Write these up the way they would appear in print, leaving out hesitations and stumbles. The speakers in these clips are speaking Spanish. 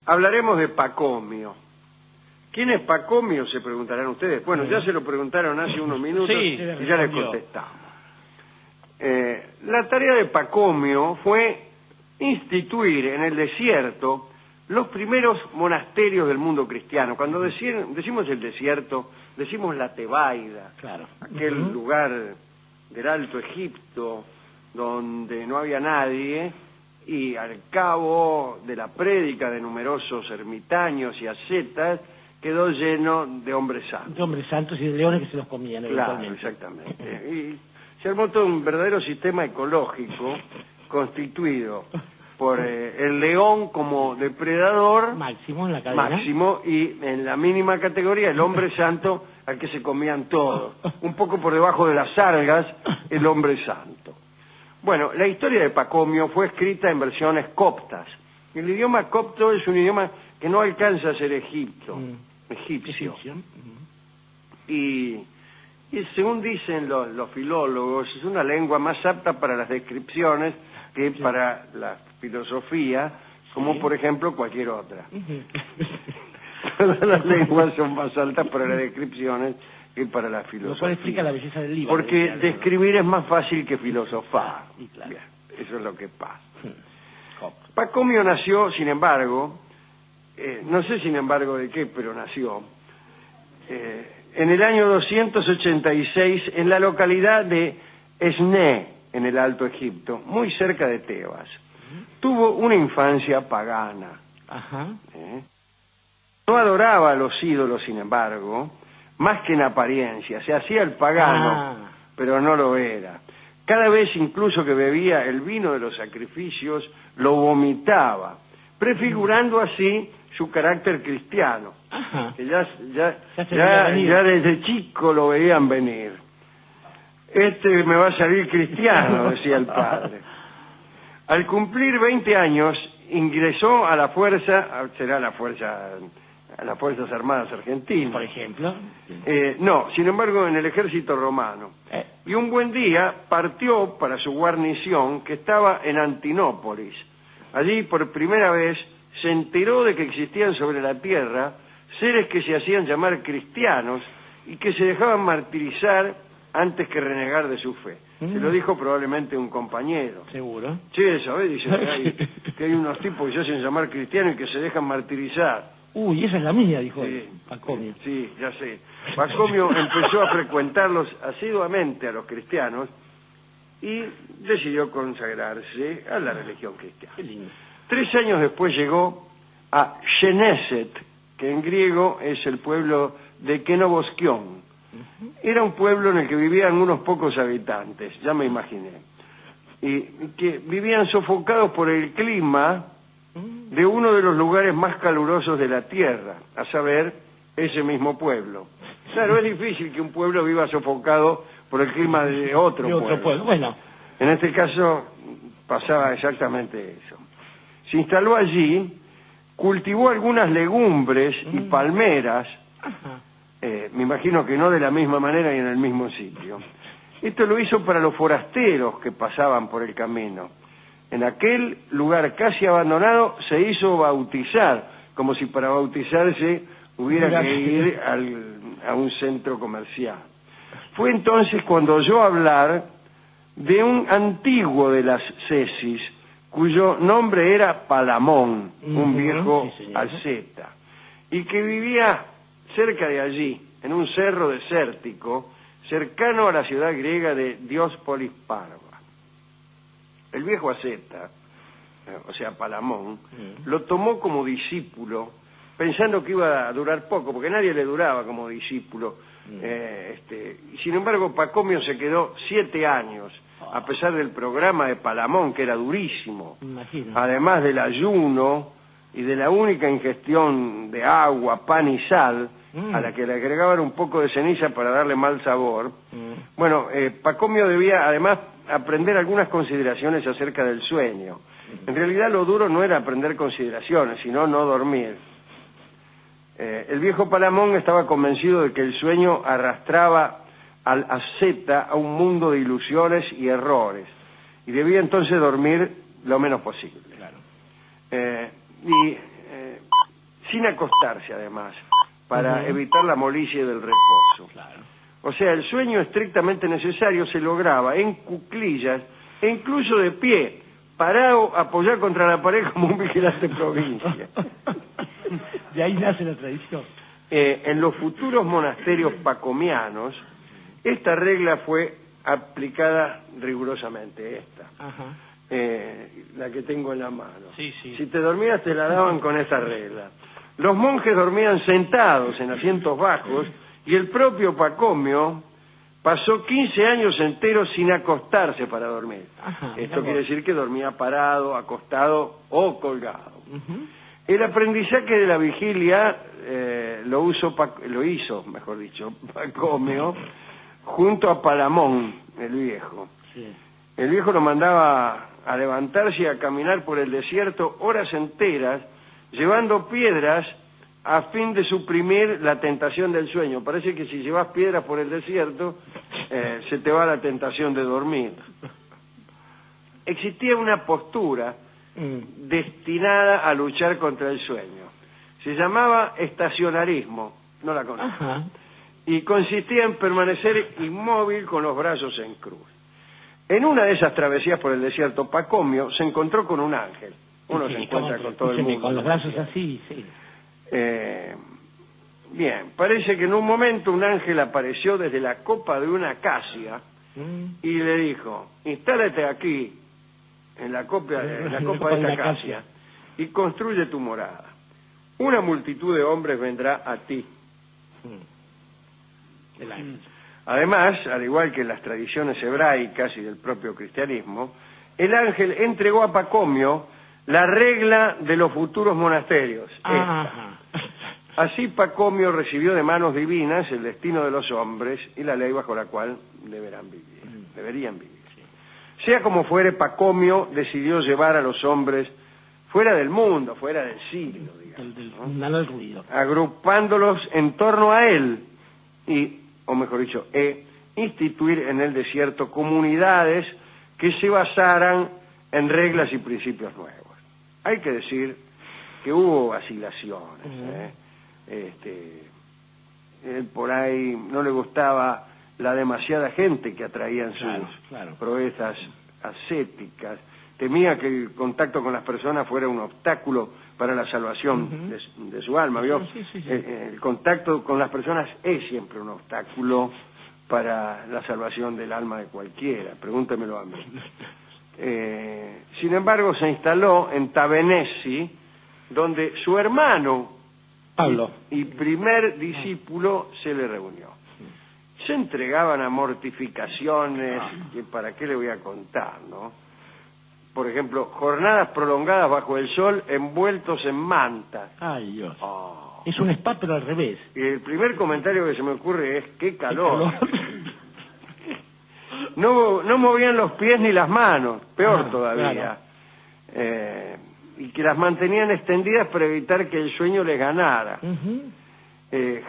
hablaremos de Pacomio. ¿Quién es Pacomio? Se preguntarán ustedes. Bueno, ya se lo preguntaron hace unos minutos y ya les contestamos. La tarea de Pacomio fue instituir en el desierto los primeros monasterios del mundo cristiano. Cuando decimos el desierto, decimos la Tebaida, claro, aquel lugar del Alto Egipto donde no había nadie, y al cabo de la prédica de numerosos ermitaños y ascetas quedó lleno de hombres santos. De hombres santos y de leones que se los comían. Claro, exactamente. Y se armó todo un verdadero sistema ecológico constituido por el león como depredador máximo en la cadena. Máximo, y en la mínima categoría el hombre santo al que se comían todos. Un poco por debajo de las algas, el hombre santo. Bueno, la historia de Pacomio fue escrita en versiones coptas. El idioma copto es un idioma que no alcanza a ser egipcio. Y según dicen los filólogos, es una lengua más apta para las descripciones que para la filosofía, como por ejemplo cualquier otra. Todas las lenguas son más altas para las descripciones que para la filosofía. Lo cual explica la belleza del libro. Porque describir es más fácil que filosofar. Claro. Bien, eso es lo que pasa. Pacomio nació, sin embargo, no sé sin embargo de qué, pero nació, en el año 286 en la localidad de Esné, en el Alto Egipto, muy cerca de Tebas. Tuvo una infancia pagana. No adoraba a los ídolos, sin embargo, más que en apariencia. Se hacía el pagano, pero no lo era. Cada vez incluso que bebía el vino de los sacrificios, lo vomitaba, prefigurando así su carácter cristiano, que ya desde chico lo veían venir. Este me va a salir cristiano, decía el padre. Al cumplir 20 años, ingresó a las Fuerzas Armadas Argentinas. Por ejemplo. No, sin embargo, en el ejército romano. Y un buen día partió para su guarnición, que estaba en Antinópolis. Allí, por primera vez, se enteró de que existían sobre la tierra seres que se hacían llamar cristianos y que se dejaban martirizar antes que renegar de su fe. Se lo dijo probablemente un compañero. Seguro. Che, ¿sabés? Dice que hay unos tipos que se hacen llamar cristianos y que se dejan martirizar. Uy, esa es la mía, dijo Pacomio. Sí, ya sé. Pacomio empezó a frecuentarlos asiduamente a los cristianos y decidió consagrarse a la religión cristiana. Qué lindo. 3 años después llegó a Geneset, que en griego es el pueblo de Kenoboskion. Era un pueblo en el que vivían unos pocos habitantes, ya me imaginé, y que vivían sofocados por el clima de uno de los lugares más calurosos de la tierra, a saber, ese mismo pueblo. Claro, es difícil que un pueblo viva sofocado por el clima de otro pueblo. Bueno. En este caso pasaba exactamente eso. Se instaló allí, cultivó algunas legumbres y palmeras, me imagino que no de la misma manera y en el mismo sitio. Esto lo hizo para los forasteros que pasaban por el camino. En aquel lugar casi abandonado se hizo bautizar, como si para bautizarse hubiera que ir a un centro comercial. Fue entonces cuando oyó hablar de un antiguo de las Cesis, cuyo nombre era Palamón, un viejo asceta, y que vivía cerca de allí, en un cerro desértico, cercano a la ciudad griega de Diospolis Parva. El viejo asceta, o sea, Palamón, lo tomó como discípulo, pensando que iba a durar poco, porque nadie le duraba como discípulo. Y sin embargo, Pacomio se quedó 7 años, a pesar del programa de Palamón, que era durísimo. Además del ayuno y de la única ingestión de agua, pan y sal, a la que le agregaban un poco de ceniza para darle mal sabor. Bueno, Pacomio debía además aprender algunas consideraciones acerca del sueño. En realidad lo duro no era aprender consideraciones, sino no dormir. El viejo Palamón estaba convencido de que el sueño arrastraba al asceta a un mundo de ilusiones y errores, y debía entonces dormir lo menos posible. sin acostarse además, para evitar la molicie del reposo. Claro. O sea, el sueño estrictamente necesario se lograba en cuclillas e incluso de pie, parado, apoyado contra la pared como un vigilante provincia. De ahí nace la tradición. En los futuros monasterios pacomianos, esta regla fue aplicada rigurosamente, esta. Ajá. La que tengo en la mano. Sí, sí. Si te dormías te la daban con esta regla. Los monjes dormían sentados en asientos bajos y el propio Pacomio pasó 15 años enteros sin acostarse para dormir. Ajá, Esto quiere decir que dormía parado, acostado o colgado. El aprendizaje de la vigilia lo hizo, mejor dicho, Pacomio, junto a Palamón, el viejo. Sí. El viejo lo mandaba a levantarse y a caminar por el desierto horas enteras, llevando piedras a fin de suprimir la tentación del sueño. Parece que si llevas piedras por el desierto, se te va la tentación de dormir. Existía una postura destinada a luchar contra el sueño. Se llamaba estacionarismo, no la conozco. Ajá. Y consistía en permanecer inmóvil con los brazos en cruz. En una de esas travesías por el desierto, Pacomio se encontró con un ángel. Uno Sí, se encuentra como- con todo el mundo. Con los brazos así, sí. Bien, parece que en un momento un ángel apareció desde la copa de una acacia y le dijo: instálate aquí, en la copa de esta acacia, y construye tu morada. Una multitud de hombres vendrá a ti. El ángel. Además, al igual que en las tradiciones hebraicas y del propio cristianismo, el ángel entregó a Pacomio la regla de los futuros monasterios. Ajá. Así Pacomio recibió de manos divinas el destino de los hombres y la ley bajo la cual deberían vivir. Sea como fuere, Pacomio decidió llevar a los hombres fuera del mundo, fuera del siglo, digamos, Nada del ruido. agrupándolos en torno a él y, o mejor dicho, instituir en el desierto comunidades que se basaran en reglas y principios nuevos. Hay que decir que hubo vacilaciones. Él por ahí no le gustaba la demasiada gente que atraían sus proezas ascéticas. Temía que el contacto con las personas fuera un obstáculo para la salvación de su alma. ¿Vio? Sí. El contacto con las personas es siempre un obstáculo para la salvación del alma de cualquiera. Pregúntemelo a mí. Sin embargo, se instaló en Tabenesi, donde su hermano Pablo y primer discípulo se le reunió. Se entregaban a mortificaciones, que para qué le voy a contar, ¿no? Por ejemplo, jornadas prolongadas bajo el sol envueltos en mantas. Ay, Dios. Oh. Es un spa, pero al revés. Y el primer comentario que se me ocurre es: ¡qué calor! No movían los pies ni las manos, peor todavía. Claro. Y que las mantenían extendidas para evitar que el sueño les ganara.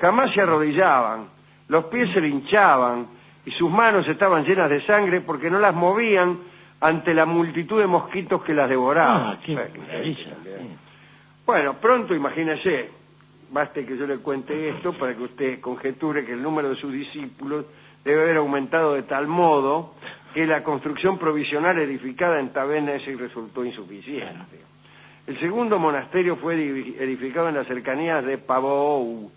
Jamás se arrodillaban, los pies se le hinchaban y sus manos estaban llenas de sangre porque no las movían ante la multitud de mosquitos que las devoraban. Qué maravilla. Bueno, pronto, imagínese, baste que yo le cuente esto para que usted conjeture que el número de sus discípulos debe haber aumentado de tal modo que la construcción provisional edificada en Tabenesi resultó insuficiente. El segundo monasterio fue edificado en las cercanías de Pavou.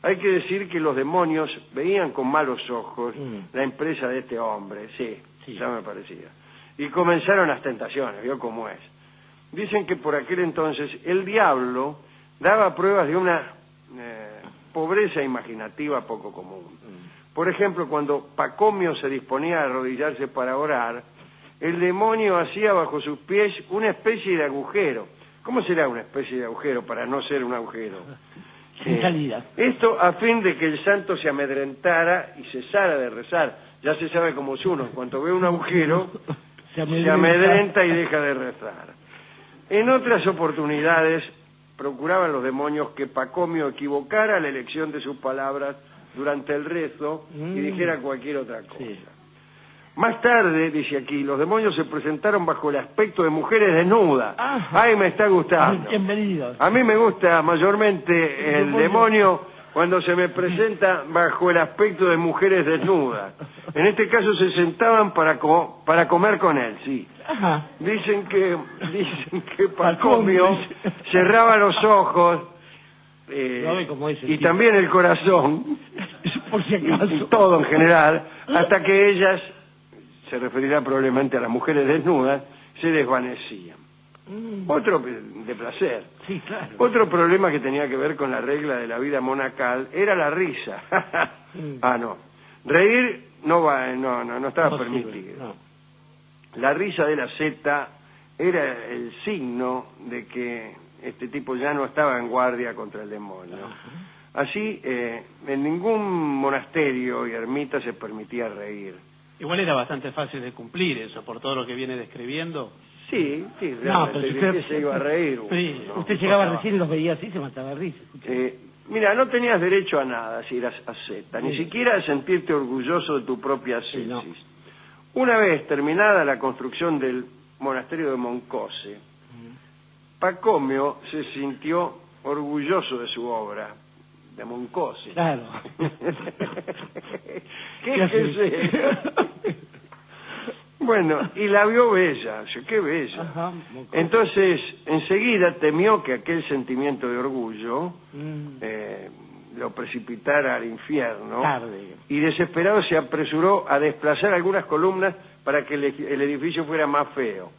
Hay que decir que los demonios veían con malos ojos la empresa de este hombre, sí, ya me parecía. Y comenzaron las tentaciones, ¿vio cómo es? Dicen que por aquel entonces el diablo daba pruebas de una pobreza imaginativa poco común. Por ejemplo, cuando Pacomio se disponía a arrodillarse para orar, el demonio hacía bajo sus pies una especie de agujero. ¿Cómo será una especie de agujero para no ser un agujero? Sin salida. Esto a fin de que el santo se amedrentara y cesara de rezar. Ya se sabe cómo es uno, cuando ve un agujero, se amedrenta y deja de rezar. En otras oportunidades procuraban los demonios que Pacomio equivocara la elección de sus palabras durante el rezo y dijera cualquier otra cosa. Más tarde, dice aquí, los demonios se presentaron bajo el aspecto de mujeres desnudas. Ajá. ¡Ay, me está gustando! Bienvenidos. A mí me gusta mayormente el demonio cuando se me presenta bajo el aspecto de mujeres desnudas. En este caso se sentaban para comer con él, sí. Ajá. Dicen que Pacomio cerraba los ojos y también el corazón, por si acaso, y todo en general, hasta que ellas, se referirá probablemente a las mujeres desnudas, se desvanecían. Otro de placer. Sí, claro. Otro problema que tenía que ver con la regla de la vida monacal era la risa. No. Reír no estaba permitido. No. La risa de la seta era el signo de que este tipo ya no estaba en guardia contra el demonio. Así, en ningún monasterio y ermita se permitía reír. Igual era bastante fácil de cumplir eso, por todo lo que viene describiendo. Sí, realmente, pero usted se iba a reír. Sí, ¿no? Usted llegaba recién y los veía así, se mataba de risa. Mira, no tenías derecho a nada si eras asceta, ni siquiera a sentirte orgulloso de tu propia ascesis. No. Una vez terminada la construcción del monasterio de Moncose, Pacomio se sintió orgulloso de su obra, de Moncose. Claro. ¿Qué es eso? Bueno, y la vio bella, qué bella. Ajá, entonces, enseguida temió que aquel sentimiento de orgullo lo precipitara al infierno. Tarde. Y desesperado se apresuró a desplazar algunas columnas para que el edificio fuera más feo.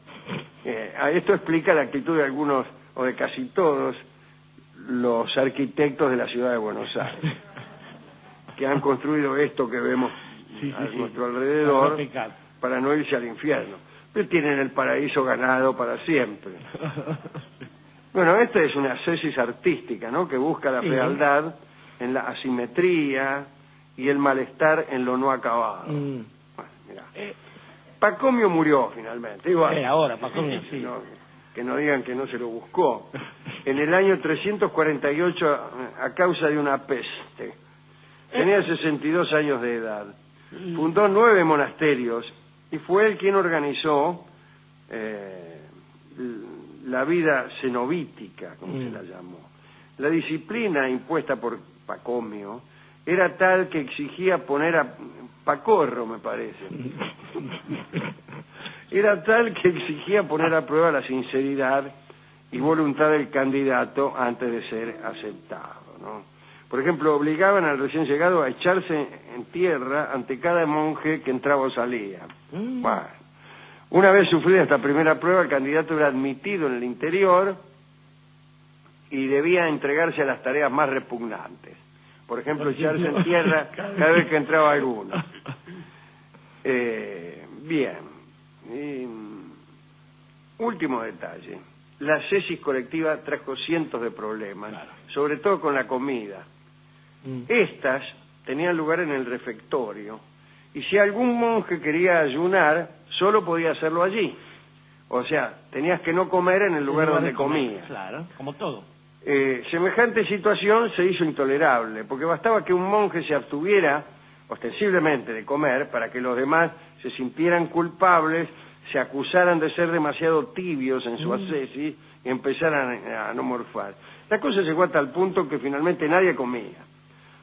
Esto explica la actitud de algunos, o de casi todos, los arquitectos de la ciudad de Buenos Aires, que han construido esto que vemos a nuestro alrededor, para no irse al infierno. Pero tienen el paraíso ganado para siempre. Bueno, esta es una ascesis artística, ¿no?, que busca la fealdad en la asimetría y el malestar en lo no acabado. Bueno, mirá. Pacomio murió finalmente. Igual, ahora, Pacomio, sí. Que no digan que no se lo buscó. En el año 348 a causa de una peste. Tenía 62 años de edad. Fundó 9 monasterios y fue él quien organizó la vida cenobítica, como se la llamó. La disciplina impuesta por Pacomio era tal que exigía poner a Pacorro, me parece. Era tal que exigía poner a prueba la sinceridad y voluntad del candidato antes de ser aceptado, ¿no? Por ejemplo, obligaban al recién llegado a echarse en tierra ante cada monje que entraba o salía. Bueno, una vez sufrida esta primera prueba, el candidato era admitido en el interior y debía entregarse a las tareas más repugnantes. Por ejemplo, echarse en tierra cada vez que entraba alguno. Bien. Último detalle. La ascesis colectiva trajo cientos de problemas, sobre todo con la comida. Estas tenían lugar en el refectorio, y si algún monje quería ayunar, solo podía hacerlo allí. O sea, tenías que no comer en el lugar donde comías. Claro, como todo. Semejante situación se hizo intolerable, porque bastaba que un monje se abstuviera ostensiblemente de comer para que los demás se sintieran culpables, se acusaran de ser demasiado tibios en su ascesis y empezaran a no morfar. La cosa llegó a tal punto que finalmente nadie comía.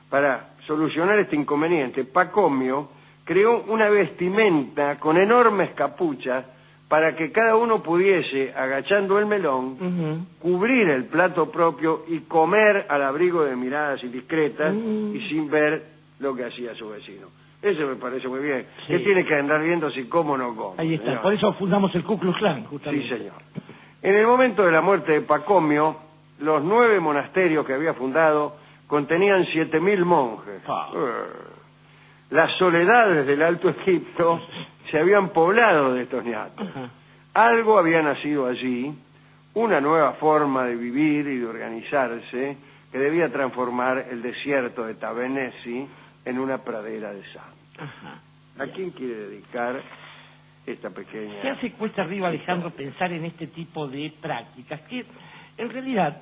Para solucionar este inconveniente, Pacomio creó una vestimenta con enormes capuchas para que cada uno pudiese, agachando el melón, cubrir el plato propio y comer al abrigo de miradas indiscretas y sin ver lo que hacía su vecino. Eso me parece muy bien. Sí. ¿Qué tiene que andar viendo si como o no como? Ahí está, señor? Por eso fundamos el Ku Klux Klan, justamente. Sí, señor. En el momento de la muerte de Pacomio, los 9 monasterios que había fundado contenían 7.000 monjes. Las soledades del Alto Egipto se habían poblado de estos ñatos. Algo había nacido allí, una nueva forma de vivir y de organizarse que debía transformar el desierto de Tabenesi en una pradera de santos. ¿A quién quiere dedicar esta pequeña...? ¿Qué hace cuesta arriba, Alejandro, pensar en este tipo de prácticas que, en realidad,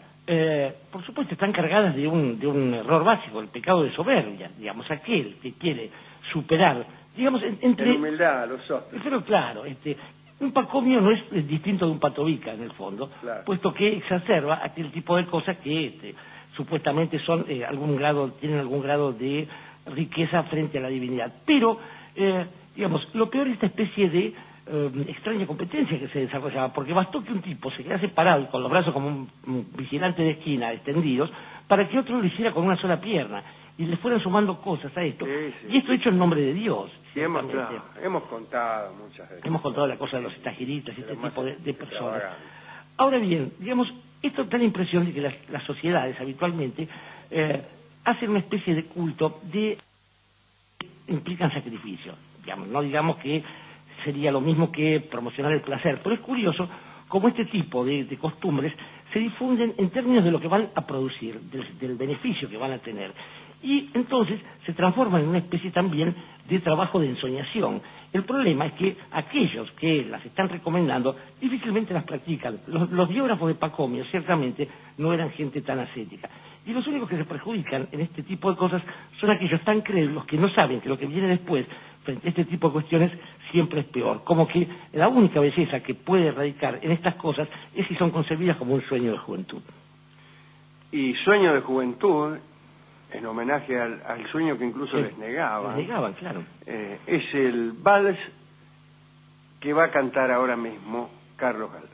por supuesto, están cargadas de un error básico, el pecado de soberbia, digamos, aquel que quiere superar digamos, En entre... humildad, los otros. Pero claro, un pacomio no es distinto de un patovica en el fondo, Claro. puesto que exacerba aquel tipo de cosas que supuestamente son tienen algún grado de riqueza frente a la divinidad. Pero, digamos, lo peor es esta especie de extraña competencia que se desarrollaba, porque bastó que un tipo se quedase parado y con los brazos como un vigilante de esquina extendidos, para que otro lo hiciera con una sola pierna, y le fueran sumando cosas a esto, Sí, sí. y esto hecho en nombre de Dios. Sí, hemos ciertamente. contado muchas veces. Hemos contado la cosa de los estagiristas y este Pero tipo más de personas. extravagante. Ahora bien, digamos, esto da la impresión de que las sociedades habitualmente hacen una especie de culto implican sacrificio. Digamos, no digamos que sería lo mismo que promocionar el placer, pero es curioso cómo este tipo de costumbres se difunden en términos de lo que van a producir, del beneficio que van a tener. Y entonces se transforman en una especie también de trabajo de ensoñación. El problema es que aquellos que las están recomendando difícilmente las practican. Los biógrafos de Pacomio ciertamente no eran gente tan ascética. Y los únicos que se perjudican en este tipo de cosas son aquellos tan crédulos que no saben que lo que viene después, frente a este tipo de cuestiones, siempre es peor. Como que la única belleza que puede radicar en estas cosas es si son concebidas como un sueño de juventud. Y sueño de juventud, en homenaje al sueño que incluso les negaban. Les negaban, claro. Es el vals que va a cantar ahora mismo Carlos Gardel.